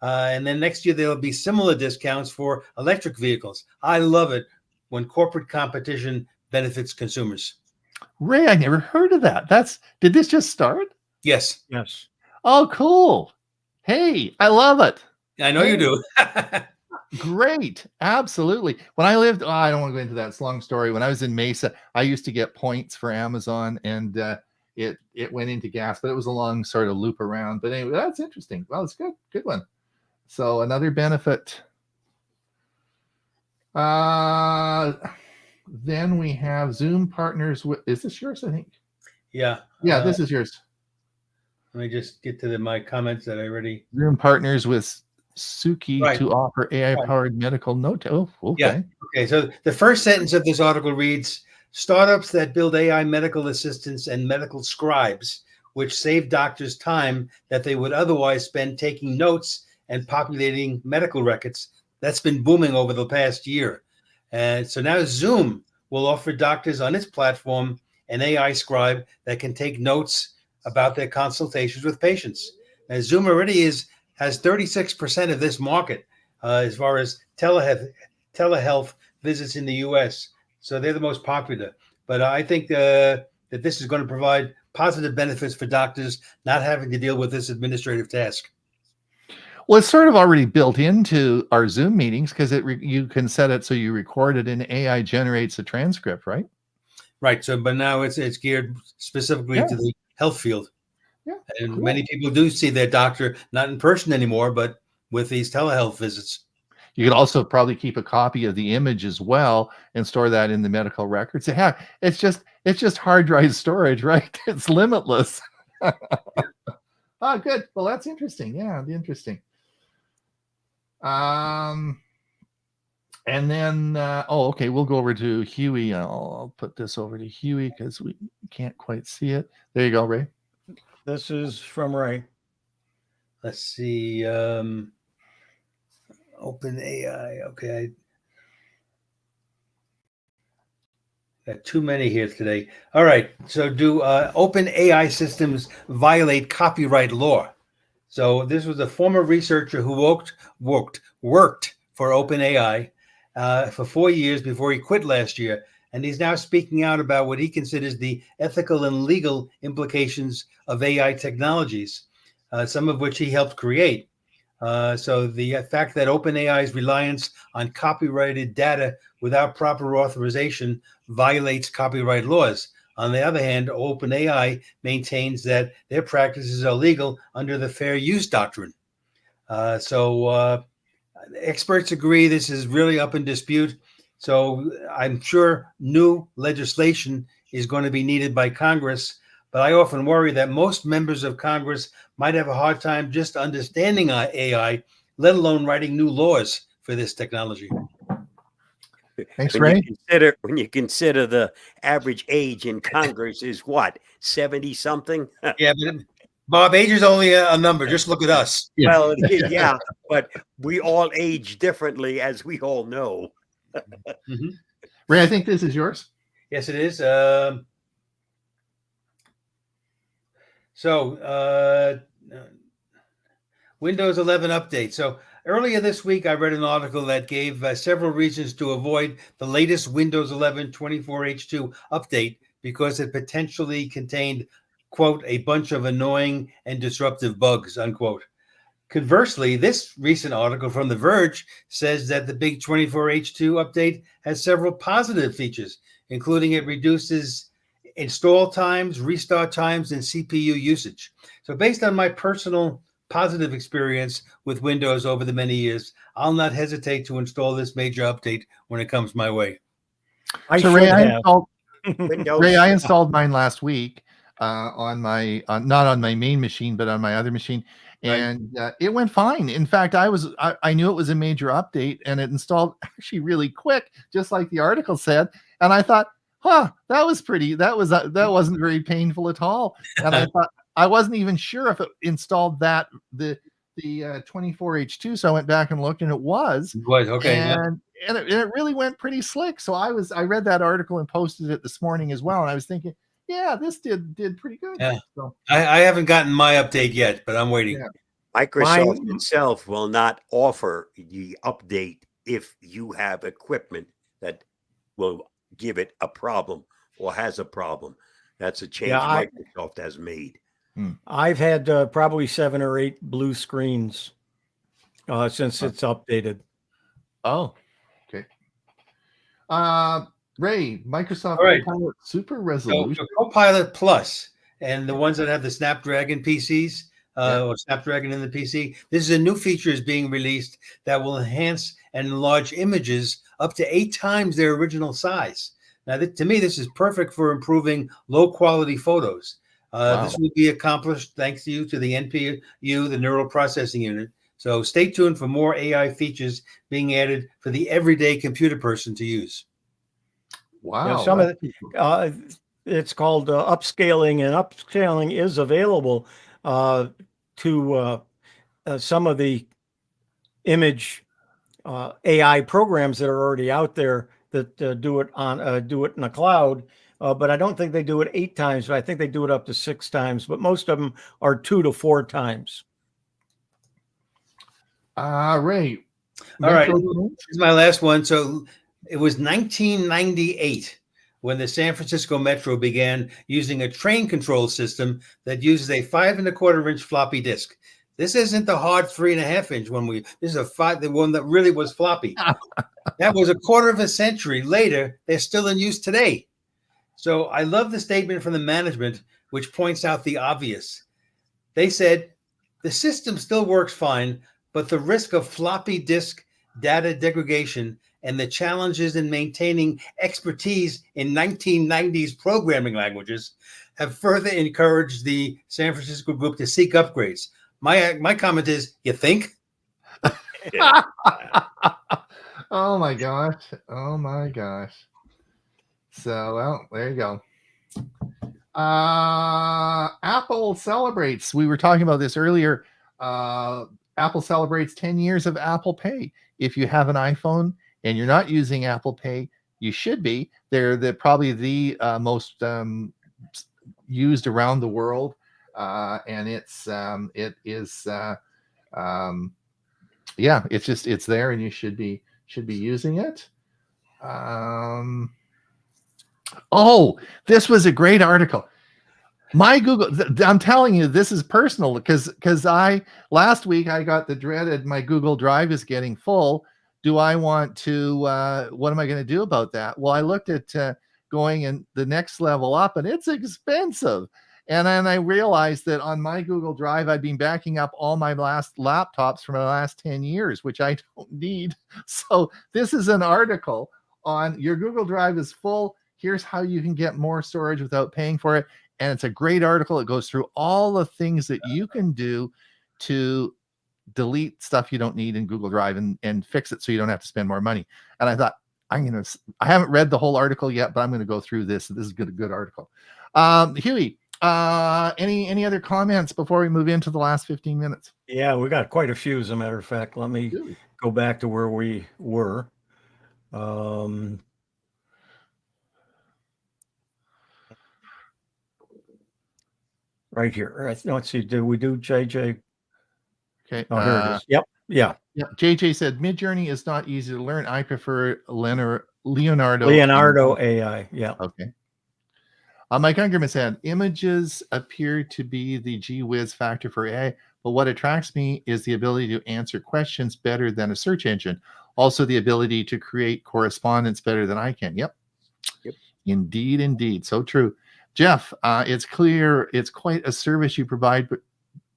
And then next year, there'll be similar discounts for electric vehicles. I love it when corporate competition benefits consumers. Ray, I never heard of that. Did this just start? Yes. Yes. Oh, cool. Hey, I love it. I know you do. Great. Absolutely. When I lived, I don't want to go into that. It's a long story. When I was in Mesa, I used to get points for Amazon, and it went into gas, but it was a long sort of loop around. But anyway, that's interesting. Well, it's good. Good one. So another benefit. Then we have Zoom partners with, is this yours, I think? Yeah. Yeah, this is yours. Let me just get to my comments that I already. Zoom partners with Suki Right. to offer AI-powered medical note. Oh, okay. Yeah. Okay. So the first sentence of this article reads, startups that build AI medical assistants and medical scribes, which save doctors time that they would otherwise spend taking notes and populating medical records. That's been booming over the past year. And so now Zoom will offer doctors on its platform an AI scribe that can take notes about their consultations with patients. And Zoom already has 36% of this market as far as telehealth visits in the US. So they're the most popular. But I think that this is going to provide positive benefits for doctors not having to deal with this administrative task. Well, it's sort of already built into our Zoom meetings because you can set it so you record it and AI generates a transcript, right? Right. So, but now it's geared specifically to the health field. Yeah. And cool. many people do see their doctor not in person anymore, but with these telehealth visits. You could also probably keep a copy of the image as well and store that in the medical records. Yeah, it's just hard drive storage, right? It's limitless. Oh, good. Well, that's interesting. Yeah, interesting. And then, okay, we'll go over to Huey. I'll put this over to Huey because we can't quite see it. There you go, Ray. This is from Ray. Let's see. OpenAI. Okay. I got too many here today. All right. So do OpenAI systems violate copyright law? So this was a former researcher who worked for OpenAI for 4 years before he quit last year. And he's now speaking out about what he considers the ethical and legal implications of AI technologies, some of which he helped create. So the fact that OpenAI's reliance on copyrighted data without proper authorization violates copyright laws. On the other hand, OpenAI maintains that their practices are legal under the fair use doctrine. Experts agree this is really up in dispute. So I'm sure new legislation is going to be needed by Congress. But I often worry that most members of Congress might have a hard time just understanding AI, let alone writing new laws for this technology. Thanks, when Ray. you consider the average age in Congress is what, 70 something? Yeah, but Bob, age is only a number. Just look at us. Yeah. Well, yeah, but we all age differently, as we all know. Mm-hmm. Ray, I think this is yours. Yes, it is. Windows 11 update. So earlier this week, I read an article that gave several reasons to avoid the latest Windows 11 24H2 update because it potentially contained, quote, a bunch of annoying and disruptive bugs, unquote. Conversely, this recent article from The Verge says that the big 24H2 update has several positive features, including it reduces install times, restart times, and CPU usage. So based on my personal positive experience with Windows over the many years, I'll not hesitate to install this major update when it comes my way. Ray, I installed mine last week on my not on my main machine, but on my other machine, and it went fine. In fact, I knew it was a major update, and it installed actually really quick, just like the article said. And I thought, that was pretty. That wasn't very painful at all. And I thought I wasn't even sure if it installed the 24H2, so I went back and looked, and it was. Okay. And it really went pretty slick. So I read that article and posted it this morning as well, and I was thinking, yeah, this did pretty good. Yeah. So, I haven't gotten my update yet, but I'm waiting. Yeah. Microsoft itself will not offer the update if you have equipment that will give it a problem or has a problem. That's a change Microsoft has made. I've had probably 7 or 8 blue screens since it's updated. Oh, okay. Ray, Microsoft Copilot Super Resolution. So Copilot Plus and the ones that have the Snapdragon PCs or Snapdragon in the PC, this is a new feature is being released that will enhance and enlarge images up to 8 times their original size. Now, to me, this is perfect for improving low-quality photos. This will be accomplished thanks to the NPU, the Neural Processing Unit. So stay tuned for more AI features being added for the everyday computer person to use. Wow. Some of it's called upscaling, and upscaling is available to some of the image AI programs that are already out there that do it in a cloud. But I don't think they do it 8 times. But I think they do it up to 6 times. But most of them are 2 to 4 times. Ray. All right. This is my last one. So it was 1998 when the San Francisco Metro began using a train control system that uses a 5 1/4 inch floppy disk. This isn't the hard 3.5 inch one. This is the one that really was floppy. That was a quarter of a century later. They're still in use today. So I love the statement from the management, which points out the obvious. They said, the system still works fine, but the risk of floppy disk data degradation and the challenges in maintaining expertise in 1990s programming languages have further encouraged the San Francisco group to seek upgrades. My comment is, you think? Oh my gosh. Oh my gosh. So, well, there you go. Apple celebrates. We were talking about this earlier. Apple celebrates 10 years of Apple Pay. If you have an iPhone and you're not using Apple Pay, you should be. They're probably the most used around the world, and it is yeah, it's there, and you should be using it. Oh, this was a great article. My Google, I'm telling you, this is personal because I last week I got the dreaded my Google Drive is getting full. Do I want to? What am I going to do about that? Well, I looked at going in the next level up, and it's expensive. And then I realized that on my Google Drive, I've been backing up all my last laptops from the last 10 years, which I don't need. So this is an article on your Google Drive is full. Here's how you can get more storage without paying for it. And it's a great article. It goes through all the things that you can do to delete stuff you don't need in Google Drive and fix it so you don't have to spend more money. And I thought, I haven't read the whole article yet, but I'm going to go through this. This is a good article. Huey, any other comments before we move into the last 15 minutes? Yeah, we got quite a few, as a matter of fact. Let me go back to where we were. Right here. Let's see. Did we do JJ? Okay. Oh, here it is. Yep. Yeah. Yeah. JJ said Midjourney is not easy to learn. I prefer Leonardo AI. Yeah. Okay. Mike Ungerman said images appear to be the gee whiz factor for AI, but what attracts me is the ability to answer questions better than a search engine. Also, the ability to create correspondence better than I can. Yep. Indeed. So true. Jeff, it's clear it's quite a service you provide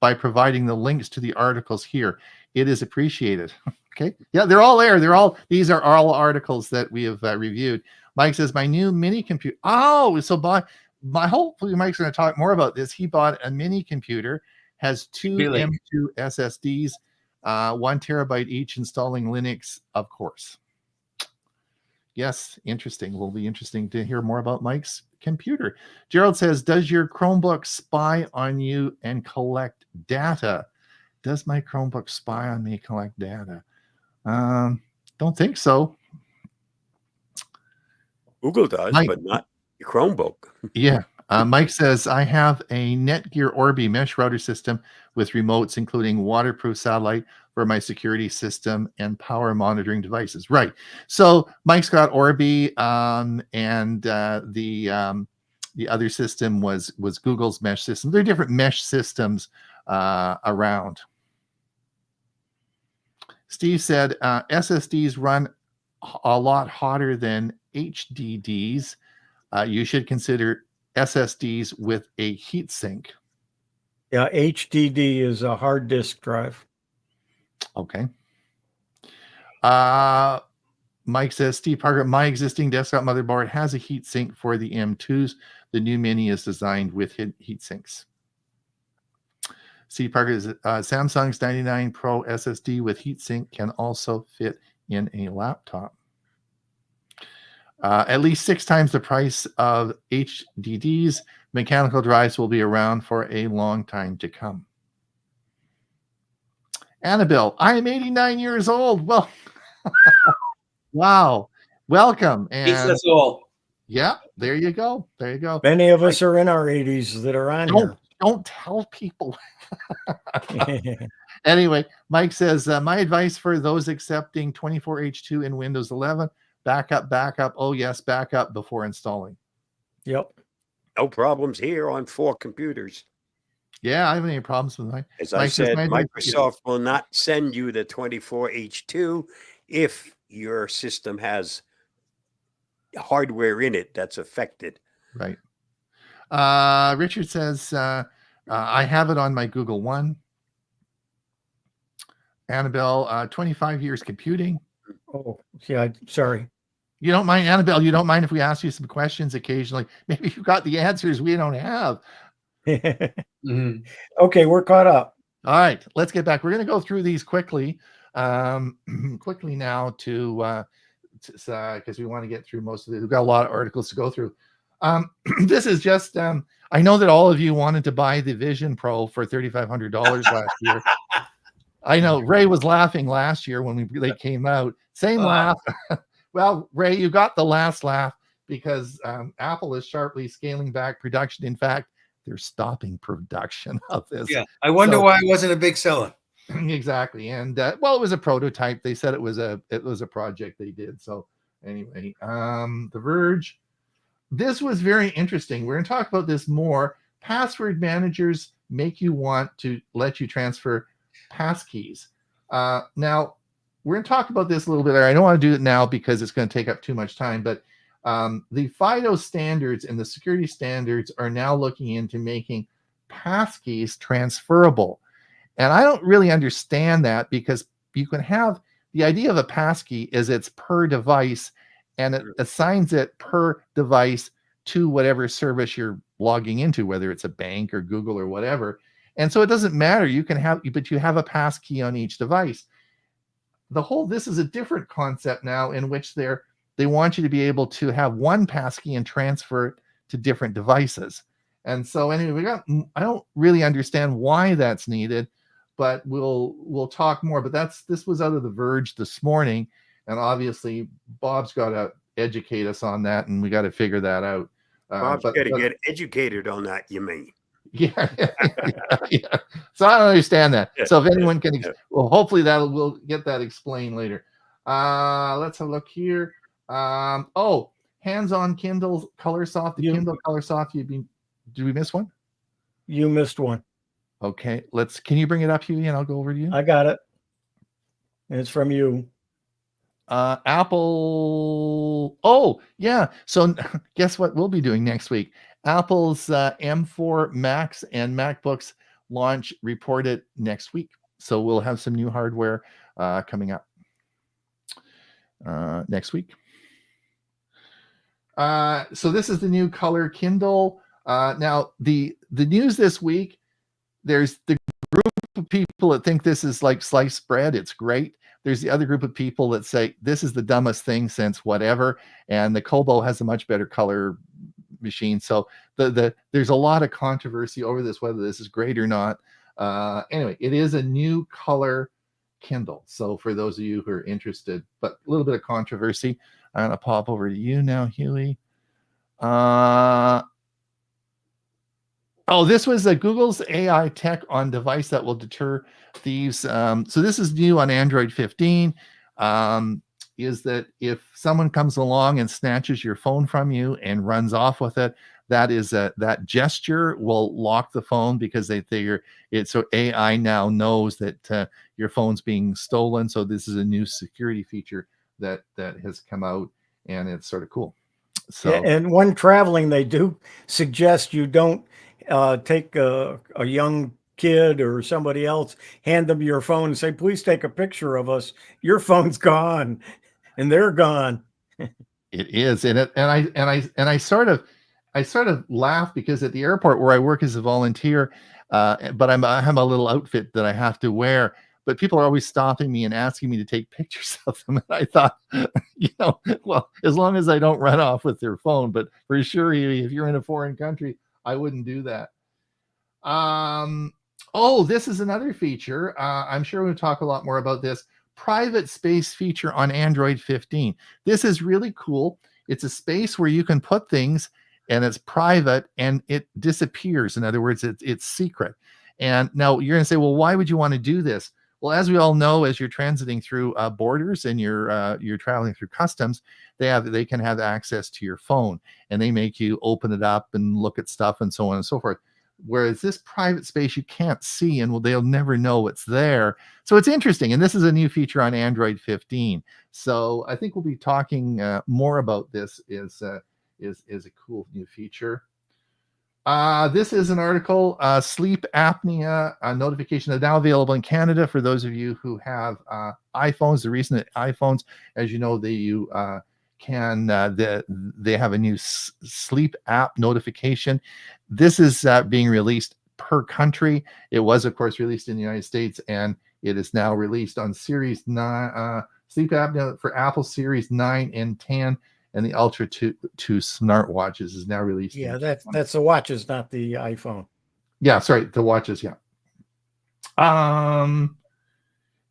by providing the links to the articles here. It is appreciated. Okay. Yeah, they're all there. These are all articles that we have reviewed. Mike says, my new mini computer. Oh, so hopefully Mike's going to talk more about this. He bought a mini computer, has two M2 SSDs, 1 terabyte each, installing Linux, of course. Yes, interesting. Will be interesting to hear more about Mike's computer. Gerald says, does your Chromebook spy on you and collect data? Does my Chromebook spy on me, collect data? Don't think so. Google does, Mike, but not your Chromebook. Yeah. Mike says, I have a Netgear Orbi mesh router system with remotes, including waterproof satellite for my security system and power monitoring devices. Right. So Mike's got Orbi, and the other system was Google's mesh system. There are different mesh systems around. Steve said, SSDs run a lot hotter than HDDs. You should consider SSDs with a heatsink. Yeah, HDD is a hard disk drive. Okay. Mike says, Steve Parker, my existing desktop motherboard has a heatsink for the M2s. The new Mini is designed with heatsinks. Steve Parker, Samsung's 99 Pro SSD with heatsink can also fit in a laptop. At least 6 times the price of HDDs. Mechanical drives will be around for a long time to come. Annabelle, I am 89 years old. Well, wow. Welcome. And that's all. Yeah, there you go. Many of us are in our 80s that are on here. Don't tell people. Anyway, Mike says, my advice for those accepting 24H2 in Windows 11, backup. Oh, yes, backup before installing. Yep. No problems here on 4 computers. Yeah, I haven't any problems with mine. As I said, Microsoft will not send you the 24H2 if your system has hardware in it that's affected. Right. Richard says, I have it on my Google One. Annabelle, 25 years computing. Oh, yeah, sorry. You don't mind, Annabelle, you don't mind if we ask you some questions occasionally? Maybe you've got the answers we don't have. Okay, we're caught up. All right, let's get back. We're going to go through these quickly. Quickly now to because we want to get through most of it. We've got a lot of articles to go through. This is just I know that all of you wanted to buy the Vision Pro for $3,500 last year. I know Ray was laughing last year when they came out. Same laugh. Well, Ray, you got the last laugh because Apple is sharply scaling back production. In fact, they're stopping production of this. Yeah, I wonder why it wasn't a big seller. Exactly, and well, it was a prototype. They said it was a project they did. So anyway, The Verge. This was very interesting. We're going to talk about this more. Password managers make you want to let you transfer passkeys. Now, we're going to talk about this a little bit later. I don't want to do it now because it's going to take up too much time, but the FIDO standards and the security standards are now looking into making passkeys transferable. And I don't really understand that because you can have the idea of a passkey is it's per device and it assigns it per device to whatever service you're logging into, whether it's a bank or Google or whatever. And so it doesn't matter. You can have, but you have a passkey on each device. This is a different concept now in which they want you to be able to have one passkey and transfer it to different devices. And so anyway, I don't really understand why that's needed, but we'll talk more. But this was out of The Verge this morning, and obviously Bob's got to educate us on that, and we got to figure that out. Bob's got to get educated on that, you mean? Yeah, yeah. So I don't understand that. So if anyone can, well, hopefully we'll get that explained later. Let's have a look here. Hands-on Kindle ColorSoft. The Kindle ColorSoft. Did we miss one? You missed one. Okay, can you bring it up, Huey, and I'll go over to you? I got it. It's from you. Apple. Oh, yeah. So guess what we'll be doing next week? Apple's M4 Macs and MacBooks launch reported next week. So we'll have some new hardware coming up next week. So this is the new color Kindle. Now the news this week, there's the group of people that think this is like sliced bread. It's great. There's the other group of people that say this is the dumbest thing since whatever. And the Kobo has a much better color machine. So there's a lot of controversy over this, whether this is great or not. Anyway, it is a new color Kindle. So for those of you who are interested, but a little bit of controversy. I'm going to pop over to you now, Huey. This was Google's AI tech on device that will deter thieves. So this is new on Android 15. Is that if someone comes along and snatches your phone from you and runs off with it, that gesture will lock the phone because so AI now knows that your phone's being stolen. So this is a new security feature that has come out, and it's sort of cool. So yeah, and when traveling, they do suggest you don't take a young kid or somebody else, hand them your phone and say, please take a picture of us. Your phone's gone and they're gone. It is. And I sort of laugh because at the airport where I work as a volunteer, but I have a little outfit that I have to wear, but people are always stopping me and asking me to take pictures of them. And I thought, well, as long as I don't run off with their phone, but for sure, if you're in a foreign country, I wouldn't do that. This is another feature. I'm sure we'll talk a lot more about this. Private space feature on Android 15. This is really cool. It's a space where you can put things and it's private and it disappears. In other words, it's secret. And now you're going to say, well, why would you want to do this? Well, as we all know, as you're transiting through borders and you're traveling through customs, they can have access to your phone and they make you open it up and look at stuff and so on and so forth. Whereas this private space you can't see and they'll never know it's there. So it's interesting. And this is a new feature on Android 15. So I think we'll be talking more about this is a cool new feature. This is an article, sleep apnea notification is now available in Canada for those of you who have iPhones. The recent iPhones, as you know, they have a new sleep app notification. This is being released per country. It was, of course, released in the United States, and It is now released on Series 9, sleep apnea for Apple Series 9 and 10, and the Ultra 2 smartwatches is now released. Yeah, that's the watches, not the iPhone. Yeah, sorry, the watches. Yeah.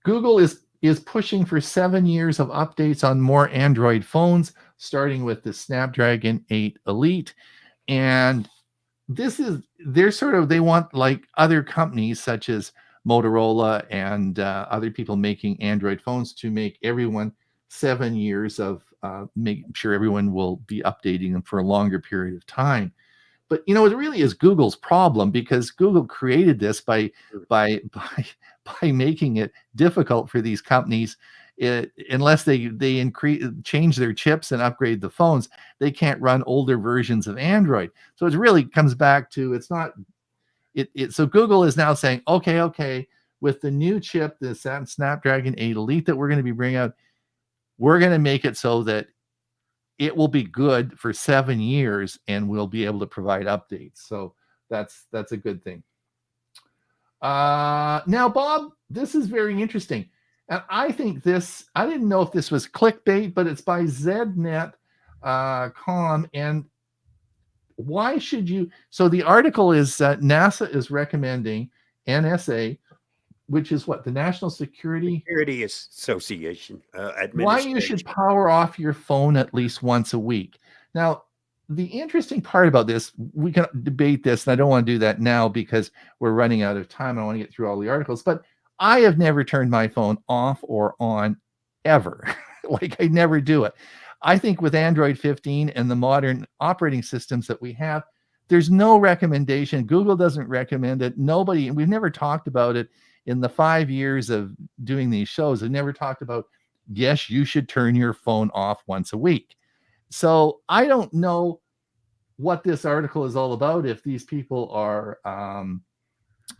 Google is pushing for 7 years of updates on more Android phones, starting with the Snapdragon 8 Elite. And they want, like other companies such as Motorola and other people making Android phones, to make everyone 7 years of making sure everyone will be updating them for a longer period of time. But it really is Google's problem, because Google created this by making it difficult for these companies. Unless they change their chips and upgrade the phones, they can't run older versions of Android. So it really comes back to, it's not it. So Google is now saying, okay, with the new chip, the Snapdragon 8 Elite that we're going to be bringing out, we're going to make it so that it will be good for 7 years, and we'll be able to provide updates. So that's a good thing. Now, Bob, this is very interesting. And I think I didn't know if this was clickbait, but it's by ZNet.com. And why should you? So the article is NASA is recommending NSA, which is what, the National Security Association why you should power off your phone at least once a week. Now, the interesting part about this, we can debate this, and I don't want to do that now because we're running out of time. I want to get through all the articles, but I have never turned my phone off or on ever. Like, I never do it. I think with Android 15 and the modern operating systems that we have, there's no recommendation. Google doesn't recommend it. We've never talked about it in the 5 years of doing these shows. I've never talked about, yes, you should turn your phone off once a week. So I don't know what this article is all about. If these people are,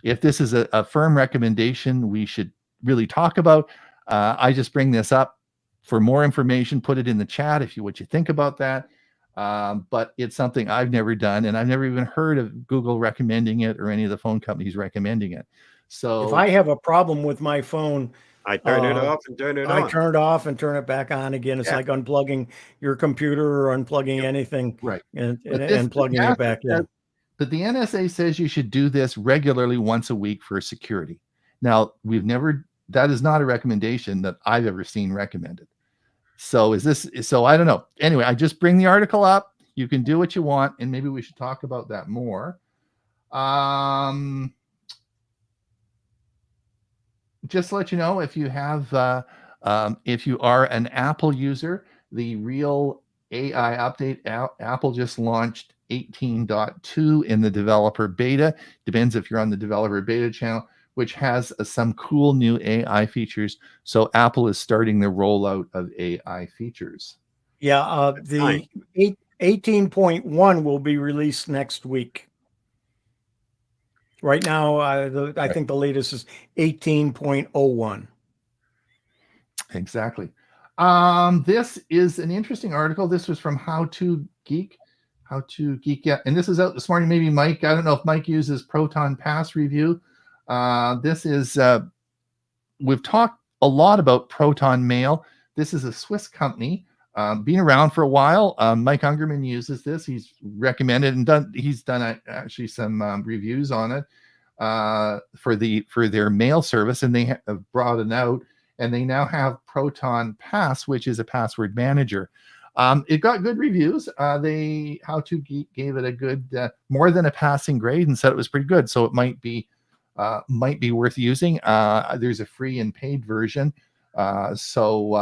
if this is a firm recommendation we should really talk about. I just bring this up for more information. Put it in the chat what you think about that. But it's something I've never done, and I've never even heard of Google recommending it or any of the phone companies recommending it. So if I have a problem with my phone, I turn it off and turn it on. I turn it off and turn it back on again. It's like unplugging your computer or unplugging anything, right, and plugging it back in. But the NSA says you should do this regularly once a week for security. Now, that is not a recommendation that I've ever seen recommended. So I don't know. Anyway, I just bring the article up. You can do what you want, and maybe we should talk about that more. Just to let you know, if you have, if you are an Apple user, the real AI update, Apple just launched 18.2 in the developer beta. Depends if you're on the developer beta channel, which has some cool new AI features. So Apple is starting the rollout of AI features. Yeah, the 18.1 will be released next week. Right now, I think the latest is 18.01. Exactly. This is an interesting article. This was from How to Geek. Yeah, and this is out this morning. Maybe Mike, I don't know if Mike uses Proton Pass Review. This is, we've talked a lot about Proton Mail. This is a Swiss company, been around for a while. Mike Ungerman uses this. He's recommended and he's done actually some reviews on it for their mail service, and they have brought it out, and they now have Proton Pass, which is a password manager. It got good reviews. How to Geek gave it a good, more than a passing grade, and said it was pretty good. So it might be worth using. There's a free and paid version. So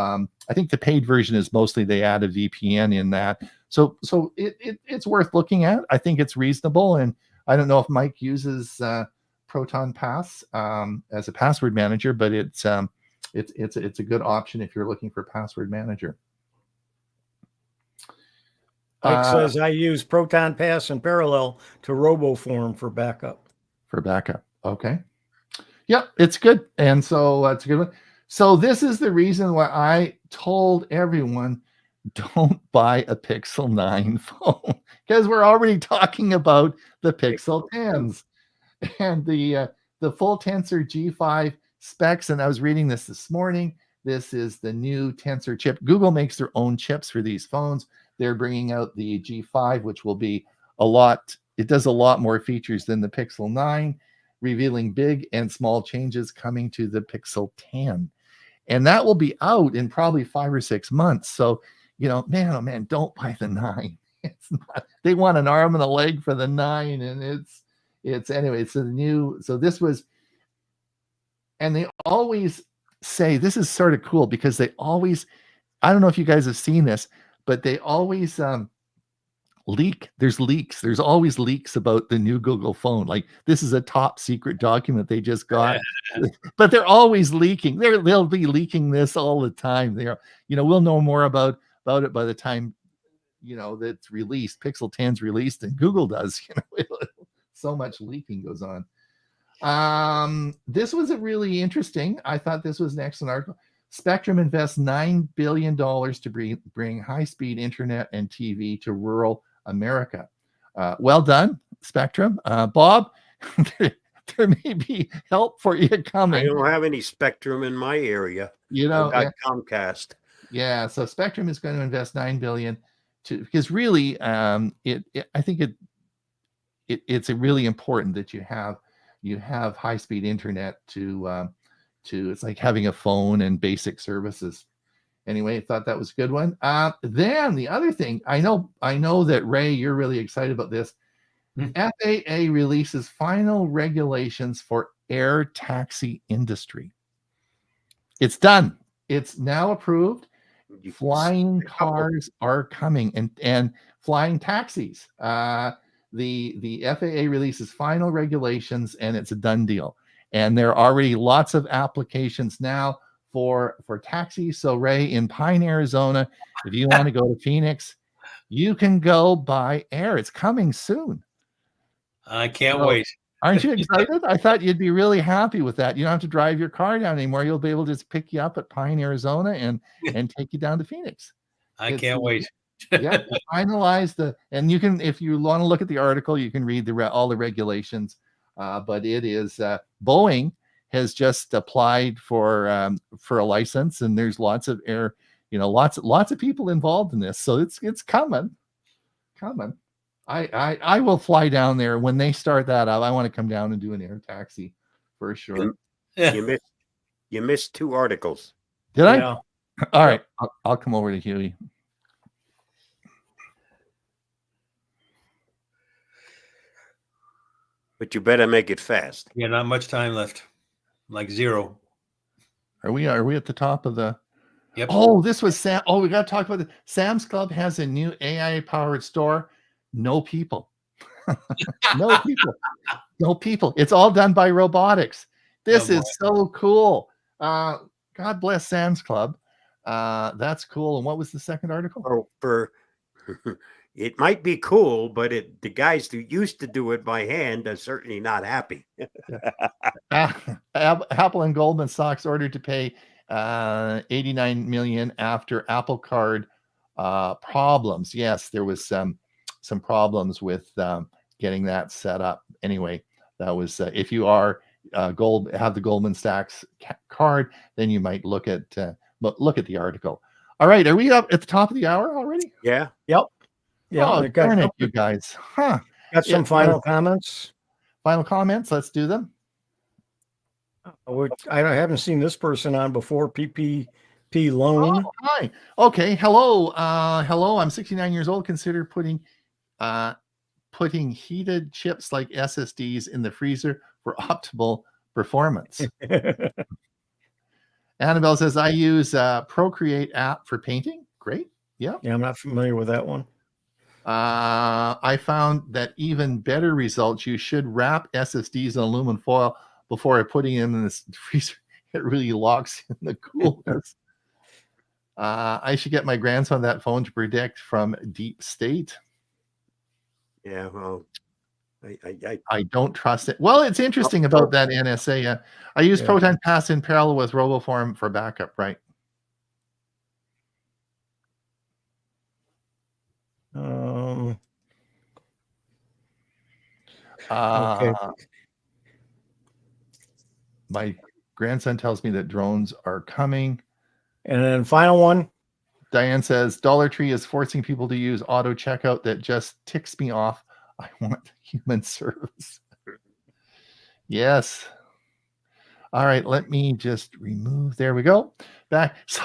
I think the paid version is mostly they add a VPN in that. So it's worth looking at. I think it's reasonable, and I don't know if Mike uses Proton Pass as a password manager, but it's a good option if you're looking for password manager. Mike says I use Proton Pass in parallel to RoboForm for backup. Okay. Yep, it's good. And so that's a good one. So this is the reason why I told everyone, don't buy a Pixel 9 phone, because we're already talking about the Pixel 10s. And the full tensor G5 specs, and I was reading this morning. This is the new Tensor chip. Google makes their own chips for these phones. They're bringing out the G5, which will be a lot. It does a lot more features than the Pixel 9, revealing big and small changes coming to the Pixel 10. And that will be out in probably 5 or 6 months. So, man, oh man, don't buy the 9. It's not, they want an arm and a leg for the 9, and it's anyway, it's a new. So this was, and they always say, this is sort of cool because they always, I don't know if you guys have seen this, but they always leak. There's leaks. There's always leaks about the new Google phone. Like, this is a top secret document they just got, but they're always leaking. They'll be leaking this all the time. We'll know more about it by the time that's released. Pixel 10's released, and Google does. So much leaking goes on. This was a really interesting. I thought this was an excellent article. Spectrum invests $9 billion to bring high-speed internet and TV to rural America. Well done, Spectrum. Bob, there may be help for you coming. I don't have any Spectrum in my area. I've got Comcast. Yeah, so Spectrum is going to invest $9 billion because really, I think it's really important that you have high-speed internet to it's like having a phone and basic services. Anyway, I thought that was a good one. Then the other thing, I know that Ray, you're really excited about this. FAA releases final regulations for air taxi industry. It's done. It's now approved. Flying cars are coming, and flying taxis. The FAA releases final regulations, and it's a done deal. And there are already lots of applications now for taxis. So Ray, in Pine, Arizona, if you want to go to Phoenix, you can go by air. It's coming soon. I can't wait. Aren't you excited? I thought you'd be really happy with that. You don't have to drive your car down anymore. You'll be able to just pick you up at Pine, Arizona, and take you down to Phoenix. I can't wait. Yeah, finalize and you can, if you want to look at the article, you can read all the regulations. But it is Boeing has just applied for a license, and there's lots of lots of people involved in this. So it's coming. I will fly down there when they start that up. I want to come down and do an air taxi for sure. You missed 2 articles. Did I? All right, I'll come over to Huey. But you better make it fast. Yeah, not much time left. Like 0. Are we at the top of the? Yep. Oh, this was Sam. Oh, we got to talk about it. Sam's Club has a new AI-powered store. No people. No people. No people. It's all done by robotics. This is so cool. God bless Sam's Club. That's cool. And what was the second article? It might be cool, but the guys who used to do it by hand are certainly not happy. Apple and Goldman Sachs ordered to pay $89 million after Apple Card problems. Yes, there was some problems with getting that set up. Anyway, that was if you are have the Goldman Sachs card, then you might look at the article. All right, are we up at the top of the hour already? Yeah. Yep. Yeah, oh, darn it, you guys. Huh. Got some final comments? Final comments. Let's do them. I haven't seen this person on before. PPP loan. Oh, hi. Okay. Hello. Hello. I'm 69 years old. Consider putting heated chips like SSDs in the freezer for optimal performance. Annabelle says, I use Procreate app for painting. Great. Yeah. Yeah, I'm not familiar with that one. I found that even better results. You should wrap SSDs in aluminum foil before putting them in the freezer. It really locks in the coolness. I should get my grandson that phone to predict from deep state. Yeah, well, I don't trust it. Well, it's interesting about that NSA. I use Proton Pass in parallel with RoboForm for backup, right? Okay. My grandson tells me that drones are coming. And then final one. Diane says Dollar Tree is forcing people to use auto checkout. That just ticks me off. I want human service. Yes. All right, let me just remove. There we go. Back. So,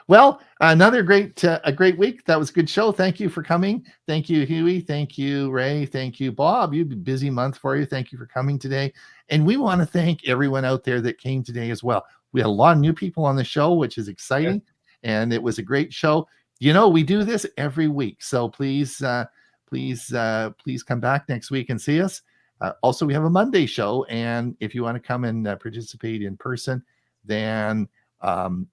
well, another a great week. That was a good show. Thank you for coming. Thank you, Huey. Thank you, Ray. Thank you, Bob. You've been a busy month for you. Thank you for coming today. And we want to thank everyone out there that came today as well. We had a lot of new people on the show, which is exciting. Yeah. And it was a great show. You know, we do this every week. So please come back next week and see us. Also, we have a Monday show, and if you want to come and participate in person, then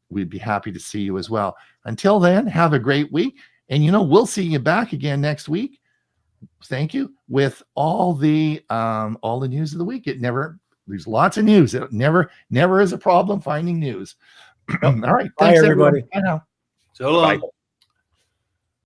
we'd be happy to see you as well. Until then, have a great week, and we'll see you back again next week. Thank you, with all the news of the week. There's lots of news. It never is a problem finding news. All right, Bye, thanks everybody. everyone. Bye now. So long. Bye.